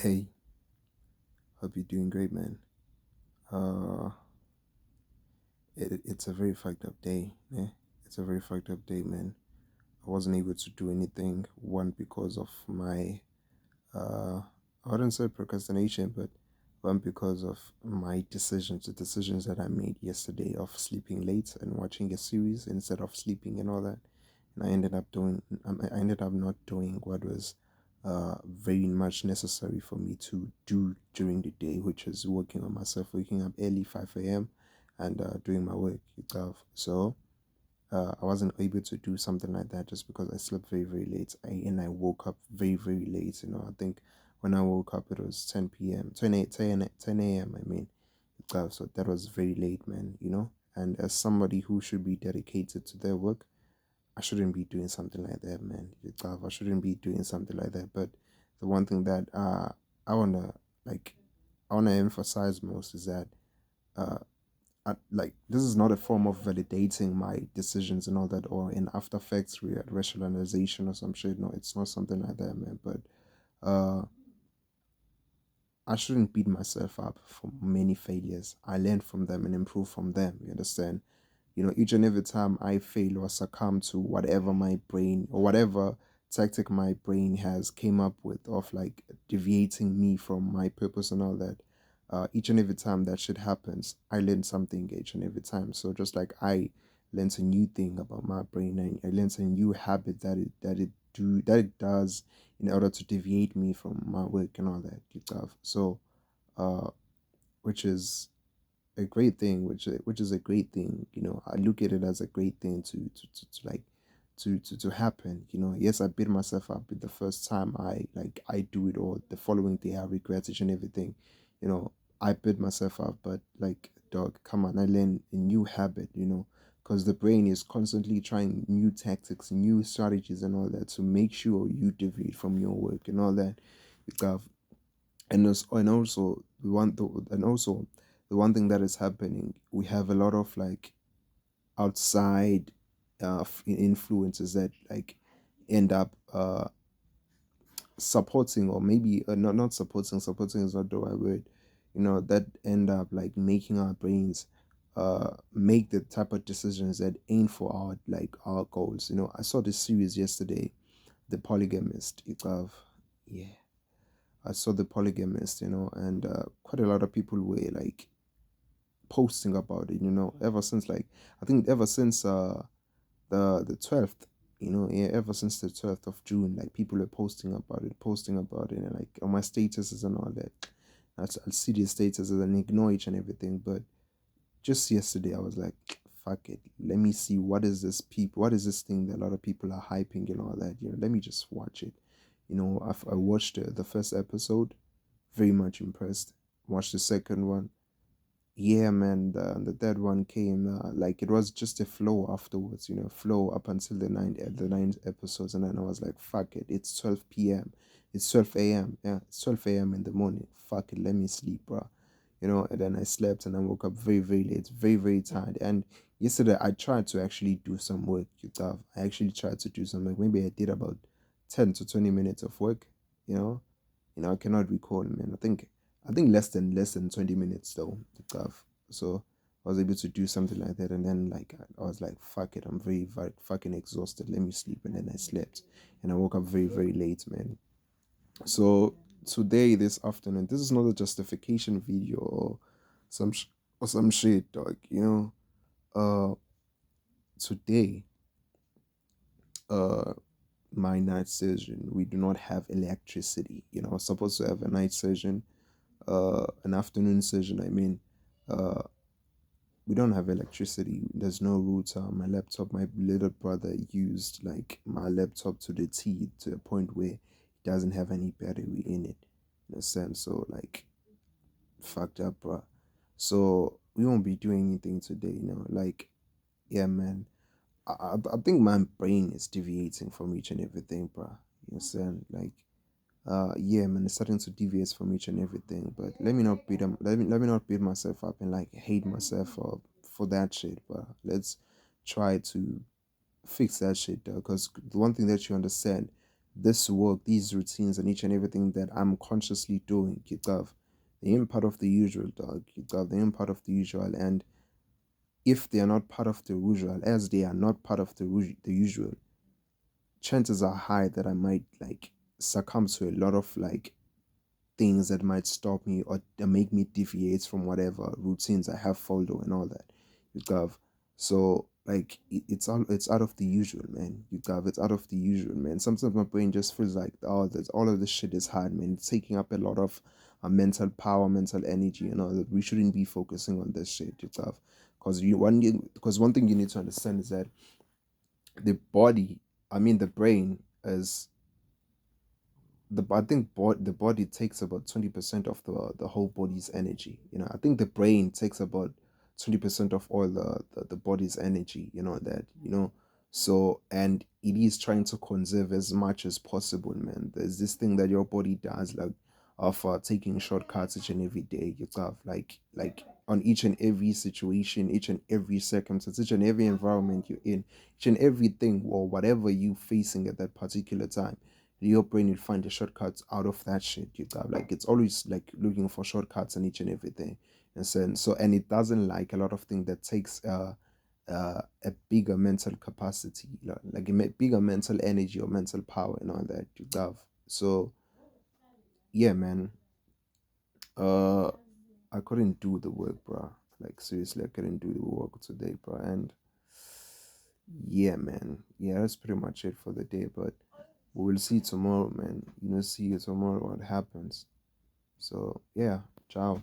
Hey, hope you're doing great, man. Uh, it's a very fucked up day, yeah. It's a very fucked up day, man. I wasn't able to do anything. One because of my, uh, I wouldn't say procrastination, but one because of my decisions, the decisions that I made yesterday of sleeping late and watching a series instead of sleeping and all that. And I ended up not doing what was very much necessary for me to do during the day, which is working on myself, waking up early 5 a.m. and doing my work itself. So I wasn't able to do something like that just because I slept very very late. I woke up very very late. I think when I woke up it was 10 p.m. 10 a.m. I mean, so that was very late, man. And as somebody who should be dedicated to their work, I shouldn't be doing something like that, man. I shouldn't be doing something like that. But the one thing that I wanna like I wanna emphasize most is that uh this is not a form of validating my decisions and all that, or in After Effects rationalization or some shit. No, it's not something like that, man. But uh I shouldn't beat myself up for many failures. I learn from them and improve from them. You understand? Each and every time I fail or succumb to whatever my brain or whatever tactic my brain has came up with of like deviating me from my purpose and all that, each and every time that shit happens, I learn something each and every time. So just like I learned a new thing about my brain, and I learned a new habit that it does in order to deviate me from my work and all that good stuff. So, uh, which is a great thing, which is a great thing. I look at it as a great thing to like to happen. Yes, I beat myself up with the first time I do it, or the following day I regret it and everything. You know, I beat myself up, but like dog, come on, I learn a new habit. Because the brain is constantly trying new tactics, new strategies, and all that to make sure you deviate from your work and all that. You got and also the one thing that is happening, we have a lot of like outside influences that like end up supporting, or maybe not supporting is not the right word, that end up like making our brains make the type of decisions that ain't for our goals. I saw this series yesterday, The Polygamist. Yeah, I saw The Polygamist, and quite a lot of people were like posting about it, ever since like I think ever since the 12th, yeah, ever since the 12th of June, like people are posting about it, and like on my statuses and all that. I'll see the statuses and ignore each and everything. But just yesterday, I was like, fuck it. Let me see what is this thing that a lot of people are hyping and all that. Let me just watch it. I watched the first episode, very much impressed. Watched the second one. Yeah, man, the third one came like it was just a flow afterwards, flow up until the ninth episodes, and then I was like, fuck it, it's 12 p.m., it's 12 a.m., yeah, it's 12 a.m. in the morning. Fuck it, let me sleep, bro. And then I slept and I woke up very very late, very very tired. And yesterday I tried to actually do some work. I actually tried to do some work. Maybe I did about 10 to 20 minutes of work. You know, I cannot recall, man. I think less than 20 minutes though. So I was able to do something like that, and then like I was like, fuck it, I'm very, very fucking exhausted. Let me sleep, and then I slept, and I woke up very very late, man. So today, this afternoon, this is not a justification video or some or some shit, dog. Uh, today, uh, my night session, we do not have electricity. I was supposed to have a night session, an afternoon session. I mean, uh, we don't have electricity. There's no router. My laptop, my little brother used like my laptop to the T, to the point where it doesn't have any battery in it. In a sense, so like fucked up, bro. So we won't be doing anything today. Like, yeah, man. I think my brain is deviating from each and everything, bro. You understand? Like, yeah, man, it's starting to deviate from each and everything. But let me not beat myself up and like hate myself for that shit. But let's try to fix that shit though. Because the one thing that you understand, this work, these routines, and each and everything that I'm consciously doing, you got they ain't part of the usual, dog. You got they ain't part of the usual, and if they are not part of the usual, as they are not part of the usual, chances are high that I might like succumb to a lot of like things that might stop me or make me deviate from whatever routines I have followed and all that. You got so like it's out of the usual, man. You got it's out of the usual, man. Sometimes my brain just feels like that's all of this shit is hard, man. It's taking up a lot of mental power, mental energy, you know, that we shouldn't be focusing on this shit. You got because one thing you need to understand is that the body, I mean the brain, is I think the body takes about 20% of the whole body's energy. You know, I think the brain takes about 20% of all the body's energy. You know that. You know, so and it is trying to conserve as much as possible, man. There's this thing that your body does, like of taking shortcuts each and every day. You have like on each and every situation, each and every circumstance, each and every environment you're in, each and everything or whatever you facing at that particular time, your brain will find the shortcuts out of that shit. You got like it's always like looking for shortcuts and each and everything. And so and it doesn't like a lot of things that takes a bigger mental capacity, like a bigger mental energy or mental power and all that you got. So yeah, man. Uh, I couldn't do the work, bro. Like seriously, I couldn't do the work today, bro. And yeah, man. Yeah, that's pretty much it for the day. But we will see tomorrow, man. You know, see you tomorrow what happens. So yeah, ciao.